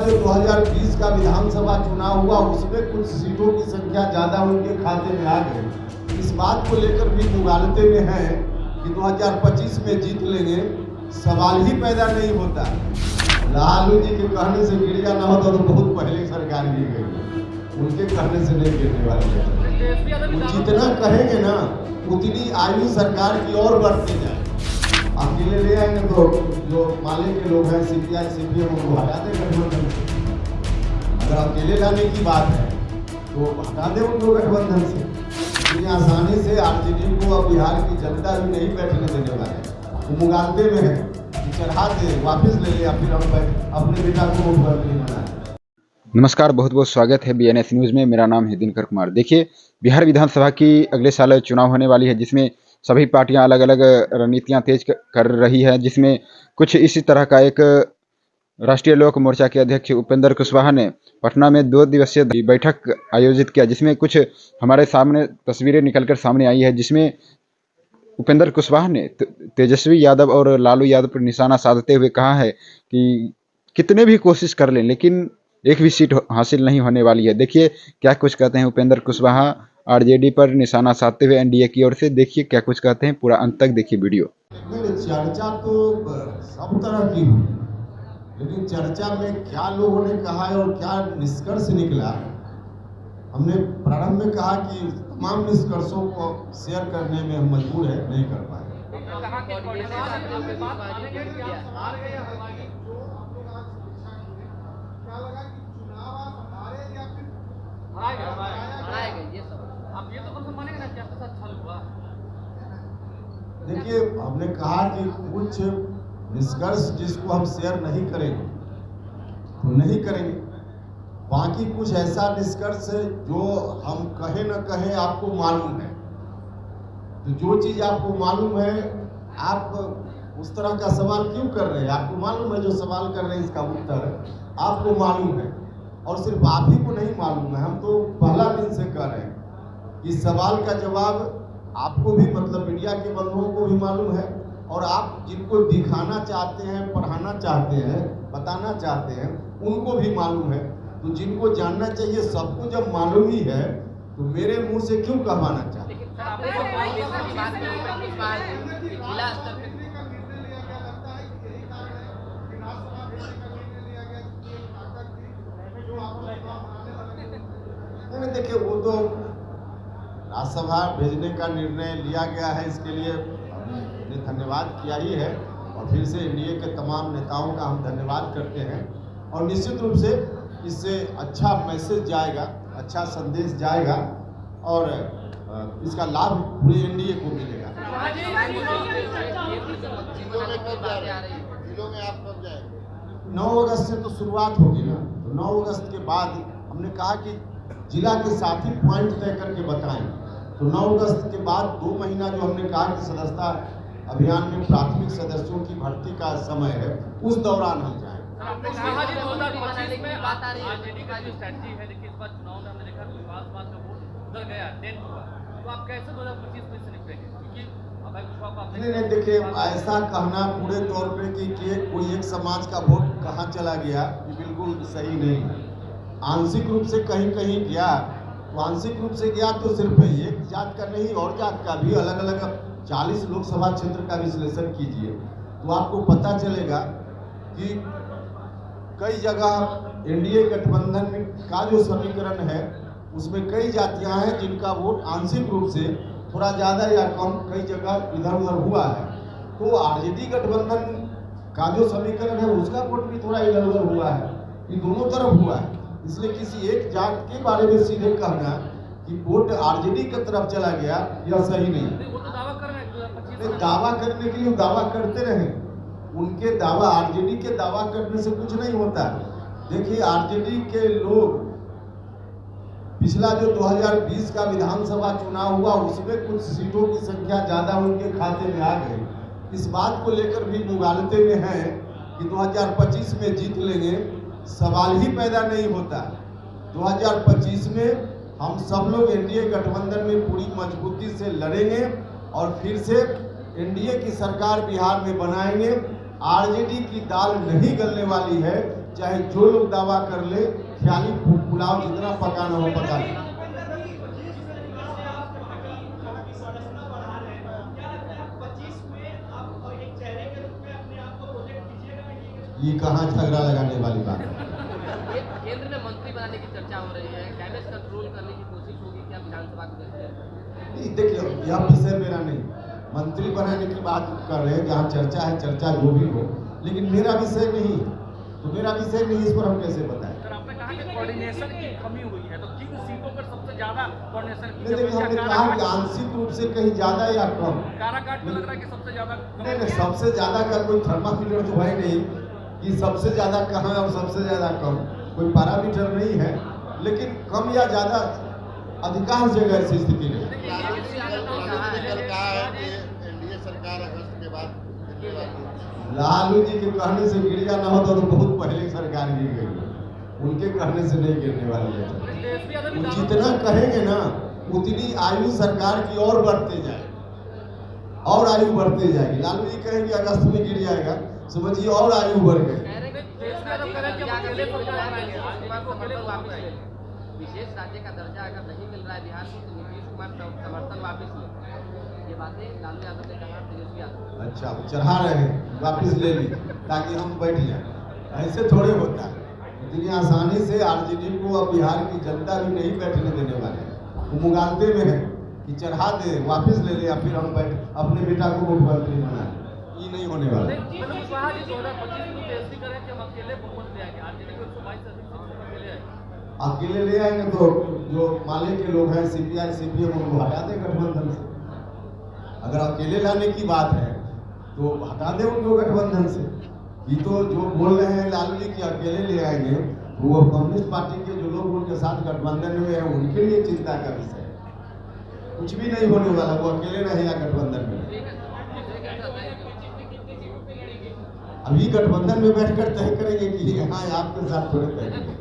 जो 2020 का विधानसभा चुनाव हुआ उसमें कुछ सीटों की संख्या ज़्यादा उनके खाते में आ गई। इस बात को लेकर भी मुगालते में है कि 2025 में जीत लेंगे, सवाल ही पैदा नहीं होता। लालू जी के कहने से गिरिया न होता तो बहुत पहले सरकार गिर गई, उनके कहने से नहीं गिरने वाली है। वो जितना कहेंगे ना उतनी आयु सरकार की और बढ़ती जाए। अकेले ले आएंगे तो जो माले के लोग हैं सीपीआई सीपीएम उनको हटा दें गठबंधन से। अगर अकेले लाने की बात है तो हटा दें उनको गठबंधन से। इतनी आसानी से आरजेडी को अब बिहार की जनता भी नहीं बैठने देने वाले। वो मुगालते में है कि चढ़ा दे, वापस ले ले या फिर हम अपने बेटा को मुख्यमंत्री बनाए। नमस्कार, बहुत बहुत स्वागत है बीएनएस न्यूज़ में। मेरा नाम है दिनकर कुमार। देखिए, बिहार विधानसभा की अगले साल चुनाव होने वाली है, जिसमें सभी पार्टियां अलग अलग रणनीतियां तेज कर रही है। जिसमें कुछ इसी तरह का एक राष्ट्रीय लोक मोर्चा के अध्यक्ष उपेंद्र कुशवाहा ने पटना में 2 दिवसीय बैठक आयोजित किया, जिसमें कुछ हमारे सामने तस्वीरें निकलकर सामने आई है, जिसमें उपेंद्र कुशवाहा ने तेजस्वी यादव और लालू यादव पर निशाना साधते हुए कहा है कि कितने भी कोशिश कर लें लेकिन एक भी सीट हासिल नहीं होने वाली है। देखिए क्या कुछ कहते हैं उपेंद्र कुशवाहा आरजेडी पर निशाना साधते हुए एनडीए की ओर से। देखिए क्या कुछ कहते हैं, पूरा अंत तक देखिए वीडियो। चर्चा तो सब तरह की हुई, लेकिन चर्चा में क्या लोगों ने कहा है और क्या निष्कर्ष निकला, हमने प्रारंभ में कहा कि तमाम निष्कर्षों को शेयर करने में हम मजबूर है, नहीं कर पाए। देखिए, हमने कहा कि कुछ निष्कर्ष जिसको हम शेयर नहीं करेंगे तो नहीं करेंगे, बाकी कुछ ऐसा निष्कर्ष है जो हम कहे न कहे आपको मालूम है। तो जो चीज आपको मालूम है आप उस तरह का सवाल क्यों कर रहे हैं? आपको मालूम है जो सवाल कर रहे हैं इसका उत्तर आपको मालूम है, और सिर्फ आप ही को नहीं मालूम है, हम तो पहला दिन से कह रहे हैं कि सवाल का जवाब आपको भी, मतलब मीडिया के बंधुओं को भी मालूम है, और आप जिनको दिखाना चाहते हैं, पढ़ाना चाहते हैं, बताना चाहते हैं, उनको भी मालूम है। तो जिनको जानना चाहिए सबको जब मालूम ही है तो मेरे मुंह से क्यों कहवाना चाहते हैं? देखिए, वो तो राज्यसभा भेजने का निर्णय लिया गया है, इसके लिए हमने धन्यवाद किया ही है, और फिर से एनडीए के तमाम नेताओं का हम धन्यवाद करते हैं। और निश्चित रूप से इससे अच्छा मैसेज जाएगा, अच्छा संदेश जाएगा, और इसका लाभ पूरे एनडीए को मिलेगा। जिलों में आप कब जाएंगे? 9 अगस्त से तो शुरुआत होगी ना, तो 9 अगस्त के बाद हमने कहा कि जिला के साथ ही पॉइंट तय करके बताएं। तो 9 अगस्त के बाद 2 महीना जो हमने कहा कि सदस्यता अभियान में प्राथमिक सदस्यों की भर्ती का समय है, उस दौरान हम जाएंगे। नहीं, देखिए, ऐसा कहना पूरे तौर पे कि कोई एक समाज का वोट कहाँ चला गया, ये बिल्कुल सही नहीं है। आंशिक रूप से कहीं कहीं गया, तो आंशिक रूप से गया तो सिर्फ एक जात का नहीं, और जात का भी, अलग अलग 40 लोकसभा क्षेत्र का विश्लेषण कीजिए तो आपको पता चलेगा कि कई जगह एनडीए गठबंधन का जो समीकरण है उसमें कई जातियां हैं जिनका वोट आंशिक रूप से थोड़ा ज़्यादा या कम कई जगह इधर उधर हुआ है। तो आरजेडी गठबंधन का जो समीकरण है उसका वोट भी थोड़ा इधर उधर हुआ है, ये दोनों तरफ हुआ है। इसलिए किसी एक जात के बारे में सीधे कहना कि वोट आरजेडी की तरफ चला गया, यह सही नहीं। दावा करने के लिए दावा करते रहे, उनके दावा, आरजेडी के दावा करने से कुछ नहीं होता। देखिए, आरजेडी के लोग पिछला जो 2020 का विधानसभा चुनाव हुआ उसमें कुछ सीटों की संख्या ज़्यादा उनके खाते में आ गई। इस बात को लेकर भी मुगालते में है कि 2025 में जीत लेंगे, सवाल ही पैदा नहीं होता। 2025 में हम सब लोग एनडीए गठबंधन में पूरी मजबूती से लड़ेंगे और फिर से एनडीए की सरकार बिहार में बनाएंगे। आरजेडी की दाल नहीं गलने वाली है, चाहे जो लोग दावा कर ले, ख्याली पुलाव जितना पकाना हो पका ले। ये कहाँ झगड़ा लगाने वाली बात है? केंद्र में मंत्री बनाने की चर्चा हो रही है, कैबिनेट कंट्रोल करने की कोशिश होगी क्या विधानसभा को देखते हैं? देखिए, यह विषय मेरा नहीं, मंत्री बनाने की बात कर रहे हैं, जहाँ चर्चा है, चर्चा जो भी हो, लेकिन मेरा विषय नहीं, तो मेरा विषय नहीं, इस पर हम कैसे बताएं? सर, आपने कहा कि कोऑर्डिनेशन की कमी हुई है, तो किन सीटों पर सबसे ज्यादा कोऑर्डिनेशन की लेकिन हमने कहा कि आंशिक रूप से कहीं ज्यादा या कम। काराकाट में लग रहा है कि सबसे ज्यादा नहीं, सबसे ज्यादा का कोई थर्मामीटर तो है नहीं कि सबसे ज्यादा कहाँ और सबसे ज्यादा कम, कोई पैरामीटर नहीं है, लेकिन कम या ज्यादा अधिकांश जगह ऐसी स्थिति नहीं। लालू जी के कहने से गिर जाना होता तो बहुत पहले सरकार गिर गई, उनके कहने से नहीं गिरने वाली है। वो जितना कहेंगे ना उतनी आयु सरकार की और बढ़ते जाए, और आयु बढ़ते जाएगी। लालू जी कहेंगे अगस्त में गिर जाएगा, समझिए और आयु बढ़ गई। विशेष राज्य का दर्जा अगर नहीं मिल रहा है बिहार को तो नीतीश कुमार समर्थन वापस ले, ये बातें लालू यादव ने कहा, तेजस्वी यादव। अच्छा, चढ़ा रहे हैं, वापिस ले ली ताकि हम बैठ जाए, ऐसे थोड़े होता है। इतनी आसानी से आरजेडी को अब बिहार की जनता भी नहीं बैठने देने वाले, वो मुगालते में है कि चढ़ा दे, वापिस ले ले, या फिर हम बैठ अपने बेटा को मुख्यमंत्री बना ले। ये नहीं होने वाला। अकेले ले आएंगे तो जो माले के लोग हैं, सीपीआई सीपीएम, उनको हटा दें गठबंधन से। अगर अकेले लाने की बात है तो हटा दें उनको गठबंधन से। ये तो जो बोल रहे हैं लालू जी की अकेले ले आएंगे, तो वो कम्युनिस्ट पार्टी के जो लोग उनके साथ गठबंधन में है उनके लिए चिंता का विषय है। कुछ भी नहीं होने वाला, वो अकेले रहेगा गठबंधन में। अभी गठबंधन में बैठकर तय करेंगे कि हाँ आपके साथ थोड़े तय